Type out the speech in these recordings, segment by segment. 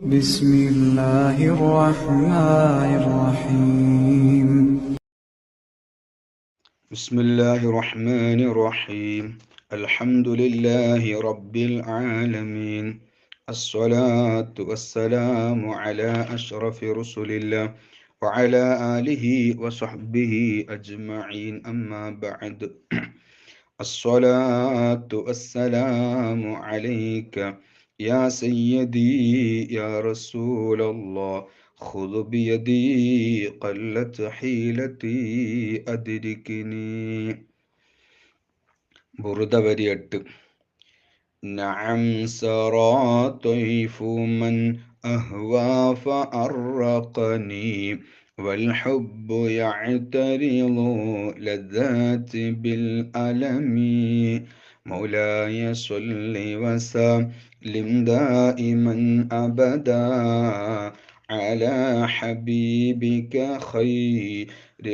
بسم الله الرحمن الرحيم بسم الله الرحمن الرحيم الحمد لله رب العالمين الصلاة والسلام على أشرف رسل الله وعلى آله وصحبه أجمعين أما بعد الصلاة والسلام عليك يا سيدي يا رسول الله خذ بيدي قلت حيلتي أدركني. ബുറുദ വരി 8. نعم سرى طيف من أهوى فأرقني والحب يعترض لذات بالألم مولاي صل وسلم دائما أبدا على حبيبك خير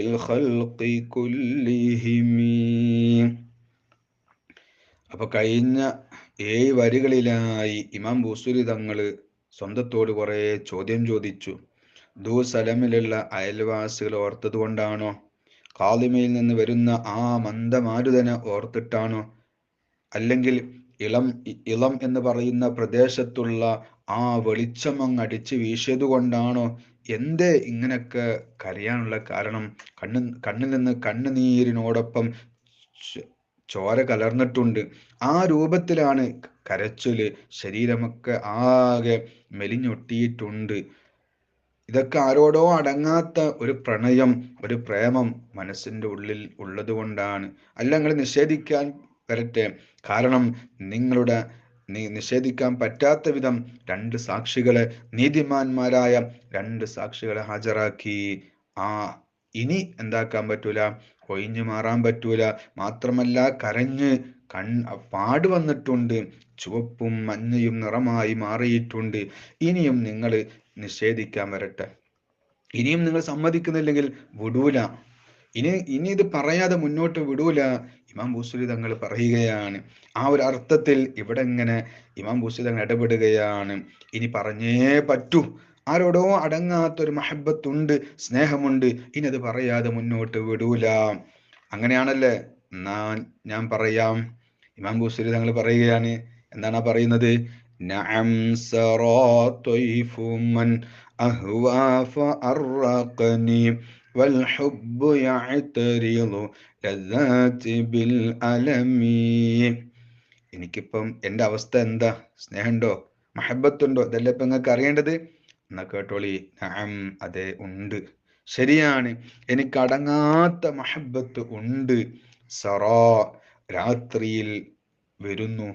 الخلق كلهم. അപ്പൊ കഴിഞ്ഞ 7 വരികളിലായി ഇമാം ബൂസൂരി തങ്ങൾ സ്വന്തത്തോട് കുറെ ചോദ്യം ചോദിച്ചു. ദൂസലമിലുള്ള അയൽവാസികൾ ഓർത്തത് കൊണ്ടാണോ, കാളിമയിൽ നിന്ന് വരുന്ന ആ മന്ദമാരുതനെ ഓർത്തിട്ടാണോ, അല്ലെങ്കിൽ ഇളം എന്ന് പറയുന്ന പ്രദേശത്തുള്ള ആ വെളിച്ചം അങ്ങ് അടിച്ച് വീശിയത് കൊണ്ടാണോ, എന്തേ ഇങ്ങനൊക്കെ കരയാനുള്ള കാരണം? കണ്ണിൽ നിന്ന് കണ്ണുനീരിനോടൊപ്പം ചോര കലർന്നിട്ടുണ്ട്. ആ രൂപത്തിലാണ് കരച്ചില്. ശരീരമൊക്കെ ആകെ മെലിഞ്ഞൊട്ടിയിട്ടുണ്ട്. ഇതൊക്കെ ആരോടോ അടങ്ങാത്ത ഒരു പ്രണയം, ഒരു പ്രേമം മനസ്സിൻ്റെ ഉള്ളിൽ ഉള്ളത് കൊണ്ടാണ്. അല്ല നിങ്ങൾ നിഷേധിക്കാൻ വരട്ടെ, കാരണം നിങ്ങളുടെ നിഷേധിക്കാൻ പറ്റാത്ത വിധം 2 സാക്ഷികളെ, നീതിമാന്മാരായ 2 സാക്ഷികളെ ഹാജരാക്കി. ഇനി എന്താക്കാൻ പറ്റൂല, ഒഴിഞ്ഞു മാറാൻ പറ്റൂല. മാത്രമല്ല കരഞ്ഞ് പാട് വന്നിട്ടുണ്ട്, ചുവപ്പും മഞ്ഞയും നിറമായി മാറിയിട്ടുണ്ട്. ഇനിയും നിങ്ങൾ നിഷേധിക്കാൻ വരട്ടെ, ഇനിയും നിങ്ങൾ സമ്മതിക്കുന്നില്ലെങ്കിൽ വിടൂല, ഇനി ഇത് പറയാതെ മുന്നോട്ട് വിടൂല. ഇമാം ബൂസൂരി തങ്ങൾ പറയുകയാണ്. ആ ഒരു അർത്ഥത്തിൽ ഇവിടെ ഇങ്ങനെ ഇമാം ബൂസൂരി തങ്ങൾ ഇടപെടുകയാണ്. ഇനി പറഞ്ഞേ പറ്റൂ, ആരോടോ അടങ്ങാത്തൊരു മഹബത്തുണ്ട്, സ്നേഹമുണ്ട്, ഇനി അത് പറയാതെ മുന്നോട്ട് വിടൂല. അങ്ങനെയാണല്ലേ? ഞാൻ പറയാം. ഇമാം ബൂസൂരി തങ്ങൾ പറയുകയാണ്. എന്താണ് പറയുന്നത്? നഅം സറാ ത്വയ്ഫു മൻ അഹ്വാ ഫഅർഖനി والحب يعترض لذات بالألمي. എനിക്കിപ്പം എൻ്റെ അവസ്ഥ എന്താ? സ്നേഹമുണ്ടോ, മഹബത്തുണ്ടോ? ഇതല്ലേ ഇപ്പം നിങ്ങൾക്ക് അറിയേണ്ടത്. എന്നാ കേട്ടോളി. നഅം, അതെ ഉണ്ട്, ശരിയാണ്, എനിക്ക് അടങ്ങാത്ത മഹബത്ത് ഉണ്ട്. സറാ, രാത്രിയിൽ വരുന്നു.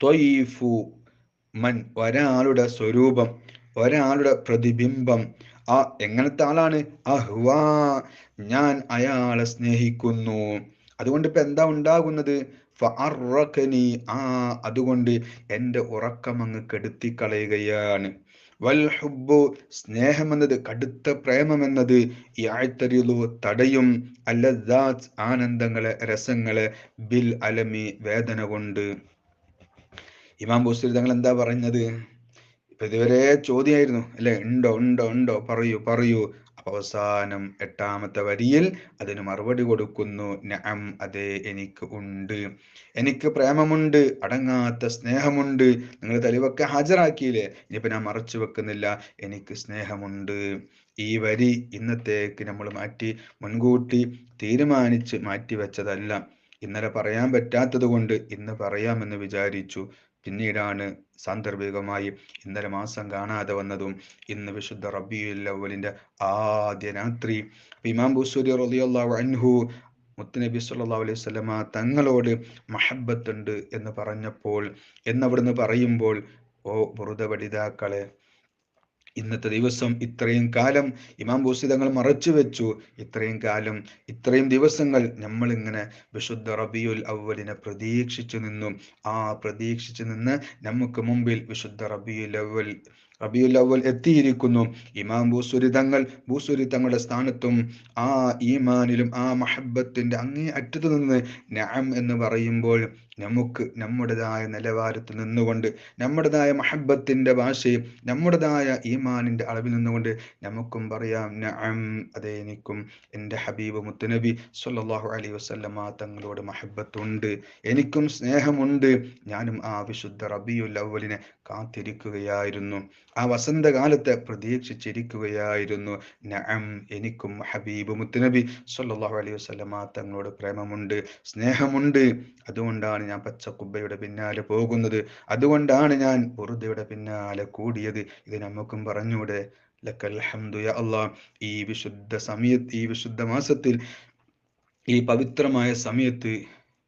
ത്വയ്ഫു മൻ, ഒരാളുടെ സ്വരൂപം, ഒരാളുടെ പ്രതിബിംബം. എങ്ങനത്തെ ആളാണ്? അഹ്വാ, ഞാൻ അയാളെ സ്നേഹിക്കുന്നു. അതുകൊണ്ട് ഇപ്പൊ എന്താ ഉണ്ടാകുന്നത്? ഫഅർറഖനി, അതുകൊണ്ട് എൻ്റെ ഉറക്കം അങ്ങ് കെടുത്തിക്കളയുകയാണ്. വൽ ഹുബ്ബു, സ്നേഹം എന്നത്, കടുത്ത പ്രേമം എന്നത്, യഅ്തരിളു, തടയും, അല്ലദാത്ത്, ആനന്ദങ്ങളെ, രസങ്ങളെ, ബിൽ അലമി, വേദന കൊണ്ട്. ഇമാം ബൂസൂരി തങ്ങൾ എന്താ പറഞ്ഞത്? ഇപ്പൊ ഇതുവരെ ചോദ്യമായിരുന്നു അല്ലെ, ഉണ്ടോ ഉണ്ടോ ഉണ്ടോ, പറയൂ പറയൂ. അപ്പൊ അവസാനം 8ാമത്തെ വരിയിൽ അതിന് മറുപടി കൊടുക്കുന്നു. നഅം, അതെ, എനിക്ക് ഉണ്ട്, എനിക്ക് പ്രേമമുണ്ട്, അടങ്ങാത്ത സ്നേഹമുണ്ട്. നിങ്ങൾ തെളിവൊക്കെ ഹാജരാക്കിയില്ലേ, ഇനിയിപ്പോ ഞാൻ മറച്ചു വെക്കുന്നില്ല, എനിക്ക് സ്നേഹമുണ്ട്. ഈ വരി ഇന്നത്തേക്ക് നമ്മൾ മുൻകൂട്ടി തീരുമാനിച്ച് മാറ്റി വെച്ചതല്ല. ഇന്നലെ പറയാൻ പറ്റാത്തത് കൊണ്ട് ഇന്ന് പറയാമെന്ന് വിചാരിച്ചു. പിന്നീടാണ് സാന്ദർഭികമായി ഇന്നലെ മാസം കാണാതെ വന്നതും ഇന്ന് വിശുദ്ധ റബീഉൽ അവ്വലിന്റെ ആദ്യ രാത്രി. ഇമാം ബൂസൂരി റളിയല്ലാഹു അൻഹു മുത്തുനബി സല്ലല്ലാഹു അലൈഹി വസല്ലമ തങ്ങളോട് മഹബത്തുണ്ട് എന്ന് പറഞ്ഞപ്പോൾ, എന്നവിടുന്ന് പറയുമ്പോൾ, ഓ ബുറുദ പഠിതാക്കളെ, ഇന്നത്തെ ദിവസം ഇത്രയും കാലം ഇമാം ബൂസൂരി തങ്ങൾ മറച്ചു വെച്ചു. ഇത്രയും കാലം, ഇത്രയും ദിവസങ്ങൾ നമ്മളിങ്ങനെ വിശുദ്ധ റബീഉൽ അവ്വലിനെ പ്രതീക്ഷിച്ചു നിന്നു. പ്രതീക്ഷിച്ചു നിന്ന് നമുക്ക് മുമ്പിൽ വിശുദ്ധ റബീഉൽ അവ്വൽ എത്തിയിരിക്കുന്നു. ഇമാം ബൂസൂരി തങ്ങളുടെ സ്ഥാനത്തും ഈമാനിലും മഹബത്തിന്റെ അങ്ങേ അറ്റത്ത് നിന്ന് നഅം എന്ന് പറയുമ്പോൾ നമുക്ക് നമ്മുടേതായ നിലവാരത്തിൽ നിന്നുകൊണ്ട്, നമ്മുടേതായ മഹബത്തിന്റെ ഭാഷയും നമ്മുടേതായ ഈമാനിന്റെ അളവിൽ നിന്നുകൊണ്ട് നമുക്കും പറയാം, നഅം, അതെ എനിക്കും എൻ്റെ ഹബീബ് മുത്തുനബി സ്വല്ലല്ലാഹു അലൈഹി വസല്ലമ തങ്ങളോട് മഹബത്തുണ്ട്, എനിക്കും സ്നേഹമുണ്ട്. ഞാനും ആ വിശുദ്ധ റബീഉൽ അവ്വലിനെ കാത്തിരിക്കുകയായിരുന്നു, ആ വസന്തകാലത്തെ പ്രതീക്ഷിച്ചിരിക്കുകയായിരുന്നു. നഅം, എനിക്കും ഹബീബ് മുത്തുനബി സ്വല്ലല്ലാഹു അലൈഹി വസല്ലമ തങ്ങളോട് പ്രേമമുണ്ട്, സ്നേഹമുണ്ട്. അതുകൊണ്ടാണ് ഞാൻ പച്ചക്കുബ്ബയുടെ പിന്നാലെ പോകുന്നത്, അതുകൊണ്ടാണ് ഞാൻ ബുർദയുടെ പിന്നാലെ കൂടിയത്. ഇത് നമുക്കും പറഞ്ഞൂടെ? ലക്കൽ ഹംദു യാ അല്ലാഹ്. ഈ വിശുദ്ധ സമയത്ത്, ഈ വിശുദ്ധ മാസത്തിൽ, ഈ പവിത്രമായ സമയത്ത്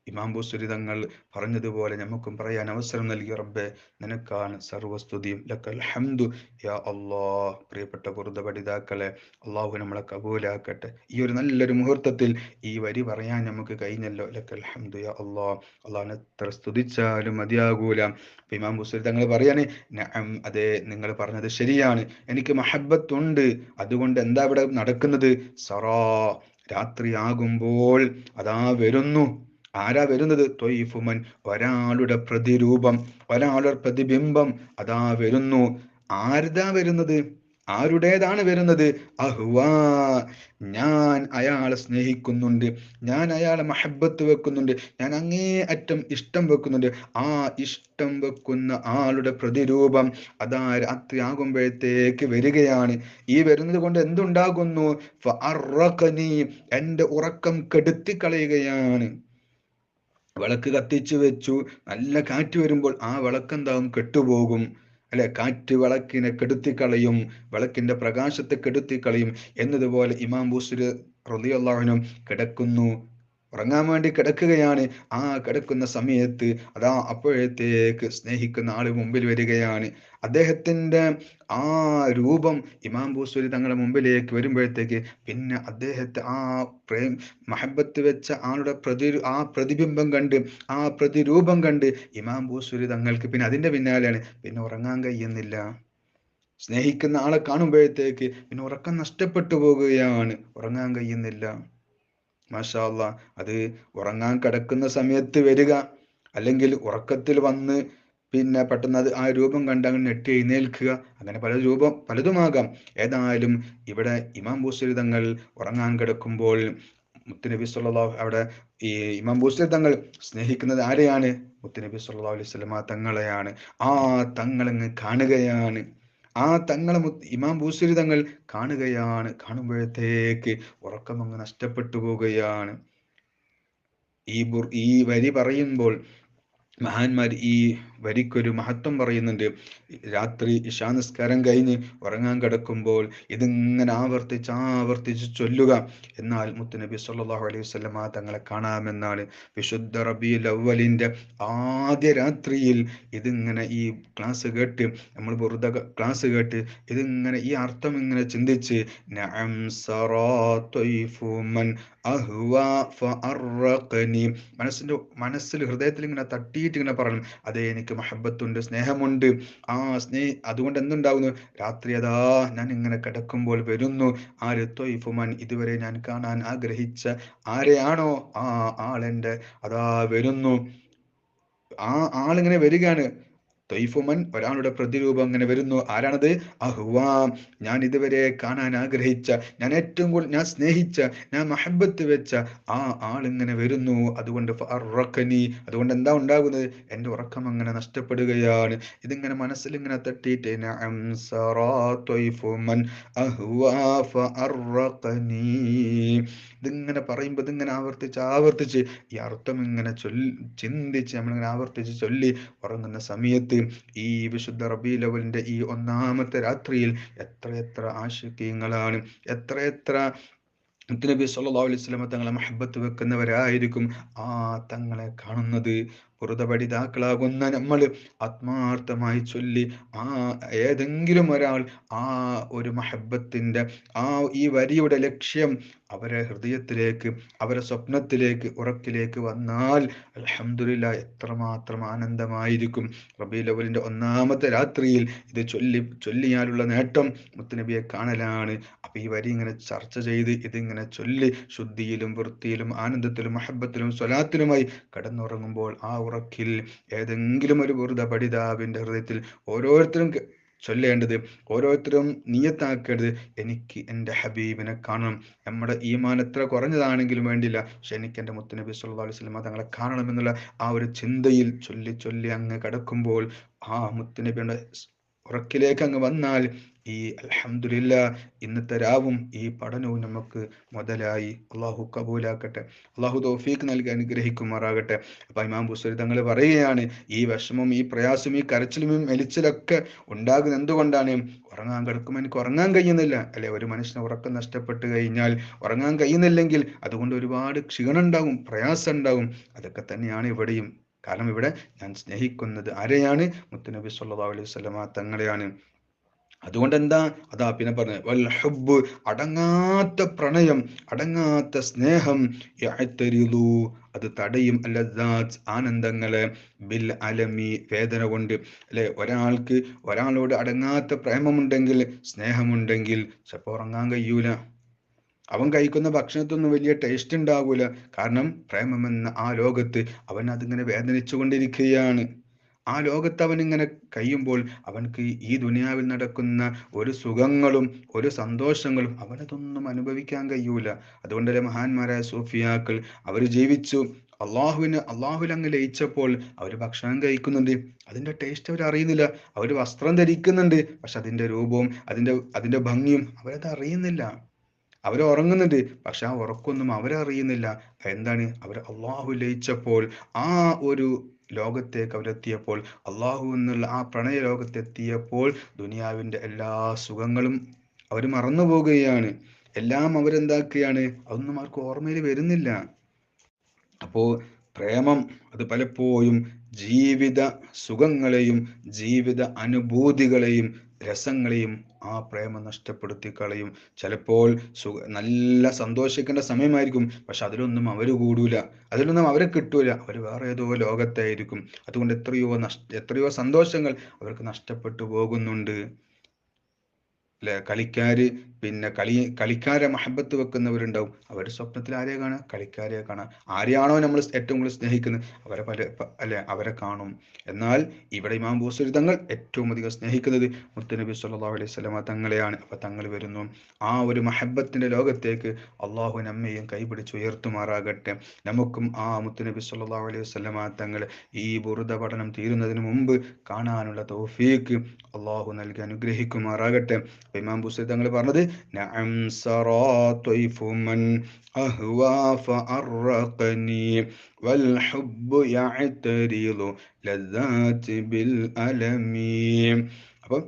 ഇമാം ബൂസരി തങ്ങൾ പറഞ്ഞതുപോലെ നമുക്കും പറയാൻ അവസരം നൽകിയ റബ്ബെ, നിനക്കാണ് സർവസ്തുതിയും. ലക്കൽ ഹംദു യാ അല്ലാഹ്. പ്രിയപ്പെട്ട ബുർദ പഠിതാക്കളെ, അള്ളാഹു നമ്മളെ കബൂലാക്കട്ടെ. ഈ ഒരു നല്ലൊരു മുഹൂർത്തത്തിൽ ഈ വരി പറയാൻ നമുക്ക് കഴിഞ്ഞല്ലോ. ലക്കൽ ഹംദു യാ അല്ലാഹ്. അള്ളാഹിനെ എത്ര സ്തുതിച്ചാലും മതിയാകൂല. അപ്പൊ ഇമാം ബൂസരി തങ്ങൾ പറയാണ്, നഅം, അതെ നിങ്ങൾ പറഞ്ഞത് ശരിയാണ്, എനിക്ക് മഹബത്തുണ്ട്. അതുകൊണ്ട് എന്താ ഇവിടെ നടക്കുന്നത്? സറാ, രാത്രിയാകുമ്പോൾ അതാ വരുന്നു. ആരാ വരുന്നത്? ത്വയ്ഫുമൻ, ഒരാളുടെ പ്രതിരൂപം, ഒരാളുടെ പ്രതിബിംബം അതാ വരുന്നു. ആരുതാ വരുന്നത്? ആരുടേതാണ് വരുന്നത്? അഹ്വാ, ഞാൻ അയാളെ സ്നേഹിക്കുന്നുണ്ട്, ഞാൻ അയാളെ മഹബത്ത് വെക്കുന്നുണ്ട്, ഞാൻ അങ്ങേ അറ്റം ഇഷ്ടം വെക്കുന്നുണ്ട്. ആ ഇഷ്ടം വെക്കുന്ന ആളുടെ പ്രതിരൂപം അതാ രാത്രി ആകുമ്പോഴത്തേക്ക് വരികയാണ്. ഈ വരുന്നത് കൊണ്ട് എന്തുണ്ടാകുന്നു? ഫഅറഖനി, എൻ്റെ ഉറക്കം കെടുത്തി കളയുകയാണ്. വിളക്ക് കത്തിച്ചു വെച്ചു, നല്ല കാറ്റ് വരുമ്പോൾ ആ വിളക്കെന്താവും? കെട്ടുപോകും അല്ലെ? കാറ്റ് വിളക്കിനെ കെടുത്തിക്കളയും, വിളക്കിന്റെ പ്രകാശത്തെ കെടുത്തിക്കളയും. എന്നതുപോലെ ഇമാം ബൂസരി റളിയല്ലാഹു അൻഹു കിടക്കുന്നു, ഉറങ്ങാൻ വേണ്ടി കിടക്കുകയാണ്. ആ കിടക്കുന്ന സമയത്ത് അതാ അപ്പോഴത്തേക്ക് സ്നേഹിക്കുന്ന ആള് മുമ്പിൽ വരികയാണ്. അദ്ദേഹത്തിന്റെ ആ രൂപം ഇമാം ബൂസരി തങ്ങളുടെ മുമ്പിലേക്ക് വരുമ്പോഴത്തേക്ക് പിന്നെ അദ്ദേഹത്തെ ആ മഹബത്ത് വെച്ച ആളുടെ ആ പ്രതിബിംബം കണ്ട്, ആ പ്രതിരൂപം കണ്ട് ഇമാം ബൂസരി തങ്ങൾക്ക് പിന്നെ അതിന്റെ പിന്നാലെയാണ്, പിന്നെ ഉറങ്ങാൻ കഴിയുന്നില്ല. സ്നേഹിക്കുന്ന ആളെ കാണുമ്പോഴത്തേക്ക് പിന്നെ ഉറക്കം നഷ്ടപ്പെട്ടു പോകുകയാണ്, ഉറങ്ങാൻ കഴിയുന്നില്ല. മാഷാ അല്ലാ. അത് ഉറങ്ങാൻ കിടക്കുന്ന സമയത്ത് വരിക, അല്ലെങ്കിൽ ഉറക്കത്തിൽ വന്ന് പിന്നെ പെട്ടെന്ന് അത് ആ രൂപം കണ്ട് അങ്ങ് ഞെട്ടി എഴുന്നേൽക്കുക, അങ്ങനെ പല രൂപം പലതുമാകാം. ഏതായാലും ഇവിടെ ഇമാം ബൂസരി തങ്ങൾ ഉറങ്ങാൻ കിടക്കുമ്പോൾ മുത്തുനബി സല്ലല്ലാഹു അവിടെ ഈ ഇമാം ബൂസരി തങ്ങൾ സ്നേഹിക്കുന്നത് ആരെയാണ്? മുത്തുനബി സല്ലല്ലാഹു അലൈഹി വസല്ലമ തങ്ങളെയാണ്. ആ തങ്ങളങ്ങ് കാണുകയാണ്, ആ തങ്ങളെ ഇമാം ബൂസരി തങ്ങൾ കാണുകയാണ്. കാണുമ്പോഴത്തേക്ക് ഉറക്കം അങ്ങ് നഷ്ടപ്പെട്ടു പോവുകയാണ്. ഈ വരി പറയുമ്പോൾ മഹാന്മാർ ഈ വരിക്കൊരു മഹത്വം പറയുന്നുണ്ട്. രാത്രി ഇശാ നിസ്കാരം കഴിഞ്ഞ് ഉറങ്ങാൻ കിടക്കുമ്പോൾ ഇതിങ്ങനെ ആവർത്തിച്ച് ചൊല്ലുക. എന്നാൽ മുത്തുനബി സല്ലല്ലാഹു അലൈഹി വസല്ലമ തങ്ങളെ കാണാമെന്നാണ്. വിശുദ്ധ റബീഉൽ അവ്വലിന്റെ ആദ്യ രാത്രിയിൽ ഇതിങ്ങനെ ഈ ക്ലാസ് കേട്ട്, നമ്മൾ വെറുതെ ക്ലാസ് കേട്ട് ഇതിങ്ങനെ ഈ അർത്ഥം ഇങ്ങനെ ചിന്തിച്ച്, നഅം സറാ ത്വയ്ഫു മൻ അഹ്വാ ഫഅറഖനി, മനസ്സിൽ ഹൃദയത്തിൽ ഇങ്ങനെ തട്ടിയിട്ട് ഇങ്ങനെ പറയണം, അതെ എനിക്ക് മഹബത്തുണ്ട്, സ്നേഹമുണ്ട്. ആ അതുകൊണ്ട് എന്തുണ്ടാകുന്നു? രാത്രി അതാ ഞാൻ ഇങ്ങനെ കിടക്കുമ്പോൾ വരുന്നു. ആര്? ത്വയ്ഫുമൻ, ഇതുവരെ ഞാൻ കാണാൻ ആഗ്രഹിച്ച ആരെയാണോ ആ ആളെന്റെ അതാ വരുന്നു. ആ ആളിങ്ങനെ വരികയാണ്. ത്വയ്ഫുമൻ, ഒരാളുടെ പ്രതിരൂപം ഇങ്ങനെ വരുന്നു. ആരാണത്? അഹ്വാ, ഞാൻ ഇതുവരെ കാണാൻ ആഗ്രഹിച്ച, ഞാൻ ഏറ്റവും കൂടുതൽ ഞാൻ സ്നേഹിച്ച, ഞാൻ മഹബത്ത് വെച്ച ആ ആളിങ്ങനെ വരുന്നു. അതുകൊണ്ട് ഫഅറഖനി, അതുകൊണ്ട് എന്താ ഉണ്ടാകുന്നത്? എൻ്റെ ഉറക്കം അങ്ങനെ നഷ്ടപ്പെടുകയാണ്. ഇതിങ്ങനെ മനസ്സിൽ ഇങ്ങനെ തട്ടിയിട്ട്, നഅം സറാ ത്വയ്ഫുമൻ അഹ്വാ ഫഅറഖനി, ഇതിങ്ങനെ പറയുമ്പോൾ ഇതിങ്ങനെ ആവർത്തിച്ച് ഈ അർത്ഥം ഇങ്ങനെ ചിന്തിച്ച് നമ്മളിങ്ങനെ ആവർത്തിച്ച് ചൊല്ലി ഉറങ്ങുന്ന സമയത്ത് ഈ വിശുദ്ധ റബീഉൽ അവ്വലിന്റെ ഈ ഒന്നാമത്തെ രാത്രിയിൽ എത്രയെത്ര ആശിഖീങ്ങളാണ്, എത്രയെത്ര മുത്തുനബി സല്ലല്ലാഹു അലൈഹി വസല്ലമ തങ്ങളെ മഹബത്ത് വെക്കുന്നവരായിരിക്കും ആ തങ്ങളെ കാണുന്നത്. വെറുത പഠിതാക്കളാകുന്ന നമ്മൾ ആത്മാർത്ഥമായി ചൊല്ലി ആ ഏതെങ്കിലും ഒരാൾ ആ ഒരു മഹബത്തിന്റെ ആ ഈ വരിയുടെ ലക്ഷ്യം അവരെ ഹൃദയത്തിലേക്ക്, അവരെ സ്വപ്നത്തിലേക്ക്, ഉറക്കിലേക്ക് വന്നാൽ അൽഹംദുലില്ലാഹ് എത്രമാത്രം ആനന്ദമായിരിക്കും. റബീഉൽ അവ്വലിന്റെ ഒന്നാമത്തെ രാത്രിയിൽ ഇത് ചൊല്ലിയാലുള്ള നേട്ടം മുത്തുനബിയെ കാണലാണ്. അപ്പൊ ഈ വരി ഇങ്ങനെ ചർച്ച ചെയ്ത് ഇതിങ്ങനെ ചൊല്ലി ശുദ്ധിയിലും വൃത്തിയിലും ആനന്ദത്തിലും മഹബത്തിലും സ്വലാത്തിലുമായി കടന്നുറങ്ങുമ്പോൾ ആ ഉറക്കിൽ ഏതെങ്കിലും ഒരു വെറുത പഠിതാവിൻ്റെ ഹൃദയത്തിൽ ഓരോരുത്തരും ചൊല്ലേണ്ടത്, ഓരോരുത്തരും നിയത്താക്കേണ്ടത്, എനിക്ക് എൻ്റെ ഹബീബിനെ കാണണം. നമ്മുടെ ഈമാൻ എത്ര കുറഞ്ഞതാണെങ്കിലും വേണ്ടില്ല, പക്ഷെ എനിക്ക് എൻ്റെ മുത്തുനബി സല്ലല്ലാഹു അലൈഹി വസല്ലം തങ്ങളെ കാണണമെന്നുള്ള ആ ഒരു ചിന്തയിൽ ചൊല്ലി ചൊല്ലി അങ്ങ് കിടക്കുമ്പോൾ ആ മുത്തുനബിയുടെ ഉറക്കിലേക്ക് അങ്ങ് വന്നാൽ ഈ അൽഹംദുലില്ലാ ഇന്നത്തെ രാവും ഈ പഠനവും നമുക്ക് മുതലായി. അള്ളാഹു കബൂലാക്കട്ടെ, അള്ളാഹു തൗഫീഖ് നൽകി അനുഗ്രഹിക്കുമാറാകട്ടെ. അപ്പൊ ഇമാം ബുസ്വരി തങ്ങൾ പറയുകയാണ്, ഈ വിഷമം, ഈ പ്രയാസം, ഈ കരച്ചിലും എലിച്ചിലൊക്കെ ഉണ്ടാകുന്നത് എന്തുകൊണ്ടാണ്? ഉറങ്ങാൻ കിടക്കുമ്പോൾ എനിക്ക് ഉറങ്ങാൻ കഴിയുന്നില്ല അല്ലെ? ഒരു മനുഷ്യന് ഉറക്കം നഷ്ടപ്പെട്ട് കഴിഞ്ഞാൽ, ഉറങ്ങാൻ കഴിയുന്നില്ലെങ്കിൽ അതുകൊണ്ട് ഒരുപാട് ക്ഷീണം ഉണ്ടാകും, പ്രയാസം ഉണ്ടാകും. അതൊക്കെ തന്നെയാണ് ഇവിടെയും. കാരണം ഇവിടെ ഞാൻ സ്നേഹിക്കുന്നത് ആരെയാണ്? മുത്തുനബി സല്ലല്ലാഹു അലൈഹി വസല്ലമ തങ്ങളെയാണ്. അതുകൊണ്ട് എന്താ അതാ പിന്നെ പറഞ്ഞത്, വൽ ഹുബ്ബ് അടങ്ങാത്ത പ്രണയം, അടങ്ങാത്ത സ്നേഹം, യഅ്തരിളു അത് തടയും, അല്ലദാത്ത് ആനന്ദങ്ങളെ, ബിൽ അലമി വേദന കൊണ്ട്. അല്ലെ, ഒരാളോട് അടങ്ങാത്ത പ്രേമമുണ്ടെങ്കിൽ, സ്നേഹമുണ്ടെങ്കിൽ ചിലപ്പോൾ ഉറങ്ങാൻ കഴിയൂല. അവൻ കഴിക്കുന്ന ഭക്ഷണത്തൊന്നും വലിയ ടേസ്റ്റ് ഉണ്ടാകൂല. കാരണം പ്രേമമെന്ന ആ ലോകത്ത് അവൻ അതിങ്ങനെ വേദനിച്ചു കൊണ്ടിരിക്കുകയാണ്. ആ ലോകത്ത് അവൻ ഇങ്ങനെ കഴിയുമ്പോൾ അവൻക്ക് ഈ ദുനിയാവിൽ നടക്കുന്ന ഒരു സുഖങ്ങളും ഒരു സന്തോഷങ്ങളും അവനതൊന്നും അനുഭവിക്കാൻ കഴിയൂല. അതുകൊണ്ടല്ലേ മഹാന്മാരായ സൂഫിയാക്കൾ അവർ ജീവിച്ചു, അള്ളാഹുവിൽ അങ്ങ് ലയിച്ചപ്പോൾ അവർ ഭക്ഷണം കഴിക്കുന്നുണ്ട്, അതിൻ്റെ ടേസ്റ്റ് അവർ അറിയുന്നില്ല. അവർ വസ്ത്രം ധരിക്കുന്നുണ്ട്, പക്ഷെ അതിൻ്റെ രൂപവും അതിൻ്റെ ഭംഗിയും അവരത് അറിയുന്നില്ല. അവർ ഉറങ്ങുന്നുണ്ട്, പക്ഷെ ആ ഉറക്കൊന്നും അവരറിയുന്നില്ല. എന്താണ്? അവർ അള്ളാഹു ലയിച്ചപ്പോൾ, ആ ഒരു ലോകത്തേക്ക് അവരെത്തിയപ്പോൾ, അള്ളാഹു എന്നുള്ള ആ പ്രണയ ലോകത്തെത്തിയപ്പോൾ ദുനിയാവിൻ്റെ എല്ലാ സുഖങ്ങളും അവർ മറന്നു പോവുകയാണ്. എല്ലാം അവരെന്താക്കുകയാണ്? അതൊന്നും അവർക്ക് ഓർമ്മയിൽ വരുന്നില്ല. അപ്പോൾ പ്രേമം അത് പലപ്പോഴും ജീവിത സുഖങ്ങളെയും ജീവിത അനുഭൂതികളെയും രസങ്ങളെയും ആ പ്രേമം നഷ്ടപ്പെടുത്തി കളയും. ചിലപ്പോൾ നല്ല സന്തോഷിക്കേണ്ട സമയമായിരിക്കും, പക്ഷെ അതിലൊന്നും അവർ കൂടൂല, അതിലൊന്നും അവരെ കിട്ടൂല. അവർ വേറെ ഏതോ ലോകത്തായിരിക്കും. അതുകൊണ്ട് എത്രയോ സന്തോഷങ്ങൾ അവർക്ക് നഷ്ടപ്പെട്ടു പോകുന്നുണ്ട്. അല്ലെ, കളിക്കാര് പിന്നെ കളിക്കാരെ മഹബത്ത് വെക്കുന്നവരുണ്ടാവും. അവർ സ്വപ്നത്തിൽ ആരെയെ കാണുക? കളിക്കാരെ കാണാം. ആരെയാണോ നമ്മൾ ഏറ്റവും കൂടുതൽ സ്നേഹിക്കുന്നത് അല്ലെ, അവരെ കാണും. എന്നാൽ ഇവിടെ ഇമാം ബൂസരി തങ്ങൾ ഏറ്റവും അധികം സ്നേഹിക്കുന്നത് മുത്തുനബി സല്ലല്ലാഹു അലൈഹി വസല്ലമ തങ്ങളെയാണ്. അപ്പൊ തങ്ങൾ വരുന്നു ആ ഒരു മഹബത്തിന്റെ ലോകത്തേക്ക്. അള്ളാഹു നമ്മയും കൈപിടിച്ച് ഉയർത്തുമാറാകട്ടെ. നമുക്കും ആ മുത്തുനബി സല്ലല്ലാഹു അലൈഹി വസല്ലമ തങ്ങൾ ഈ ബുറുദ പഠനം തീരുന്നതിന് മുമ്പ് കാണാനുള്ള തൗഫീഖ് അള്ളാഹു നൽകി അനുഗ്രഹിക്കുമാറാകട്ടെ. ഇമാം ബുസ്രി തങ്ങൾ പറഞ്ഞത്, നഅം സറാ ത്വയ്ഫു മൻ അഹ്വാ ഫഅറഖനി വൽ ഹുബ്ബു യഅ്തരിളു ലദ്ദാതി ബിൽ അലമി. അപ്പം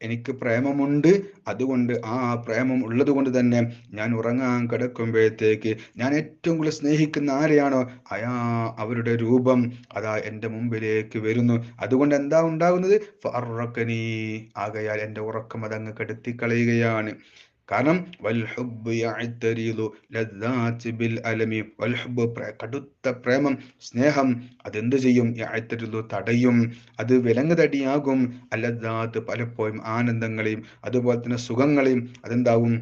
എനിക്ക് പ്രേമമുണ്ട്, അതുകൊണ്ട് ആ പ്രേമം ഉള്ളത് കൊണ്ട് തന്നെ ഞാൻ ഉറങ്ങാൻ കിടക്കുമ്പോഴത്തേക്ക് ഞാൻ ഏറ്റവും കൂടുതൽ സ്നേഹിക്കുന്ന ആരെയാണോ അവരുടെ രൂപം അതാ എൻ്റെ മുമ്പിലേക്ക് വരുന്നു. അതുകൊണ്ട് എന്താ ഉണ്ടാകുന്നത്? ഫഅറഖനി, ആകയാൽ എൻ്റെ ഉറക്കം അതങ്ങ് കെടുത്തിക്കളയുകയാണ്. കാരണം വൽ ഹുബ്ബു യഅ്തരിളു ലദ്ദാതി ബിൽ അലമി, വൽ ഹുബ്ബ് കടുത്ത പ്രേമം, സ്നേഹം അതെന്ത് ചെയ്യും? യഅ്തരിളു തടയും, അത് വിലങ്ങുതടിയാകും. അല്ലദാത്ത് പലപ്പോഴും ആനന്ദങ്ങളെയും അതുപോലെ തന്നെ സുഖങ്ങളെയും അതെന്താവും?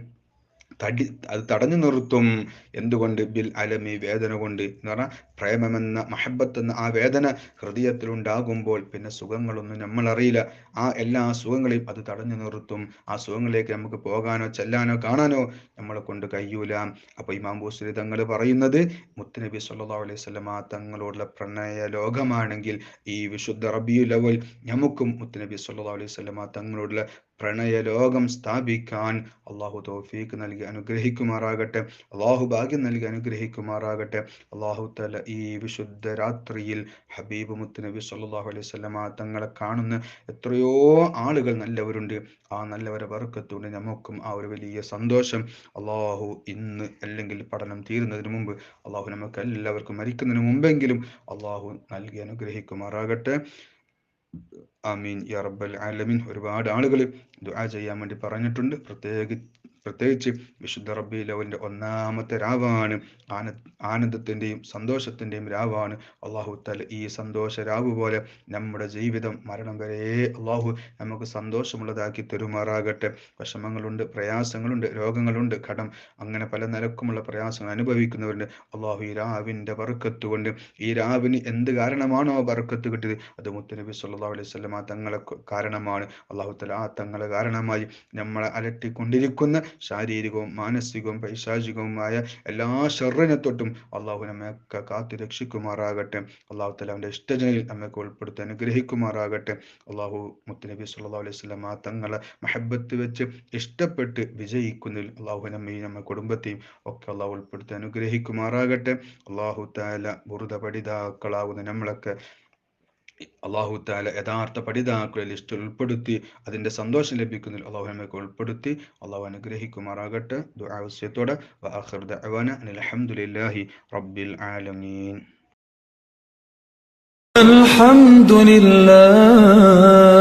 അത് തടഞ്ഞു നിർത്തും. എന്തുകൊണ്ട്? ബിൽ അലമി, വേദന കൊണ്ട്. എന്ന് പറഞ്ഞാൽ പ്രേമമെന്ന മഹബത്ത് എന്ന ആ വേദന ഹൃദയത്തിൽ ഉണ്ടാകുമ്പോൾ പിന്നെ സുഖങ്ങളൊന്നും നമ്മൾ അറിയില്ല. ആ എല്ലാ സുഖങ്ങളെയും അത് തടഞ്ഞു നിർത്തും. ആ സുഖങ്ങളിലേക്ക് നമുക്ക് പോകാനോ ചെല്ലാനോ കാണാനോ നമ്മളെ കൊണ്ട് കഴിയൂല. അപ്പൊ ഇമാം ബൂസരി തങ്ങൾ പറയുന്നത്, മുത്തുനബി സല്ലല്ലാഹു അലൈഹി വസല്ലമ തങ്ങളോടുള്ള പ്രണയ ലോകമാണെങ്കിൽ ഈ വിശുദ്ധ റബീഉൽ അവ്വൽ നമുക്കും മുത്തുനബി സല്ലല്ലാഹു അലൈഹി വസല്ലമ തങ്ങളോടുള്ള പ്രണയ ലോകം സ്ഥാപിക്കാൻ അള്ളാഹു തൗഫീഖ് നൽകി അനുഗ്രഹിക്കുമാറാകട്ടെ. അള്ളാഹു ഭാഗ്യം നൽകി അനുഗ്രഹിക്കുമാറാകട്ടെ. അള്ളാഹു തആല ഈ വിശുദ്ധ രാത്രിയിൽ ഹബീബ് മുത്തുനബി സല്ലല്ലാഹു അലൈഹി വസല്ലമ തങ്ങളെ കാണുന്ന എത്രയോ ആളുകൾ നല്ലവരുണ്ട്. ആ നല്ലവരെ ബർക്കത്തുകൊണ്ട് നമുക്കും ആ ഒരു വലിയ സന്തോഷം അള്ളാഹു ഇന്ന് അല്ലെങ്കിൽ പഠനം തീരുന്നതിന് മുമ്പ് അള്ളാഹു നമുക്ക് എല്ലാവർക്കും മരിക്കുന്നതിന് മുമ്പെങ്കിലും അള്ളാഹു നൽകി അനുഗ്രഹിക്കുമാറാകട്ടെ. ആമീൻ യാ റബ്ബൽ ആലമീൻ. ഒരുപാട് ആളുകൾ ദുആ ചെയ്യാൻ വേണ്ടി പറഞ്ഞിട്ടുണ്ട്. പ്രത്യേകിച്ച് വിശുദ്ധ റബീഉൽ അവ്വലിന്റെ ഒന്നാമത്തെ രാവാണ്. ആനന്ദത്തിന്റെയും സന്തോഷത്തിന്റെയും രാവാണ്. അള്ളാഹു തആല ഈ സന്തോഷ രാവ് പോലെ നമ്മുടെ ജീവിതം മരണം വരെ അള്ളാഹു നമുക്ക് സന്തോഷമുള്ളതാക്കി തരുമാറാകട്ടെ. വിഷമങ്ങളുണ്ട്, പ്രയാസങ്ങളുണ്ട്, രോഗങ്ങളുണ്ട്, കടം, അങ്ങനെ പല നിലക്കുമുള്ള പ്രയാസങ്ങൾ അനുഭവിക്കുന്നവരുണ്ട്. അള്ളാഹു ഈ രാവിന്റെ ബർക്കത്ത് കൊണ്ട്, ഈ രാവിന് എന്ത് കാരണമാണോ ബർക്കത്ത് കിട്ടിയത് അത് മുത്തുനബി സല്ലല്ലാഹു അലൈഹി വസല്ലമ തങ്ങളെ കാരണമാണ്. അള്ളാഹു തആല ആ തങ്ങളെ കാരണമായി നമ്മളെ അലട്ടിക്കൊണ്ടിരിക്കുന്ന ശാരീരികവും മാനസികവും പൈശാചികവുമായ എല്ലാ ഷർറിനെ തൊട്ടും അള്ളാഹു നമ്മയൊക്കെ കാത്തു രക്ഷിക്കുമാറാകട്ടെ. അള്ളാഹു തആല അവന്റെ ഇഷ്ടജനയിൽ നമ്മയൊക്കെ ഉൾപ്പെടുത്തി അനുഗ്രഹിക്കുമാറാകട്ടെ. അള്ളാഹു മുത്തുനബി സല്ലല്ലാഹു അലൈഹി വസല്ലമ തങ്ങളെ മഹബത്ത് വെച്ച് ഇഷ്ടപ്പെട്ട് വിജയിക്കുന്നതിൽ അള്ളാഹു നമ്മയും നമ്മുടെ കുടുംബത്തെയും ഒക്കെ അള്ളാഹു ഉൾപ്പെടുത്തി അനുഗ്രഹിക്കുമാറാകട്ടെ. അള്ളാഹു തആല ബുറുദ പഠിതാക്കളാവുന്ന നമ്മളൊക്കെ അള്ളാഹു തആല യഥാർത്ഥ പഠിതാക്കളെ ലിസ്റ്റിൽ ഉൾപ്പെടുത്തി അതിന്റെ സന്തോഷം ലഭിക്കുന്നതിൽ അള്ളാഹു നമ്മയൊക്കെ ഉൾപ്പെടുത്തി അള്ളാഹു അനുഗ്രഹിക്കുമാറാകട്ടെ. ദുആ വസിയത്തോടെ വആഖിറു ദഅവാന അനിൽ ഹംദുലില്ലാഹി റബ്ബിൽ ആലമീൻ. الحمد لله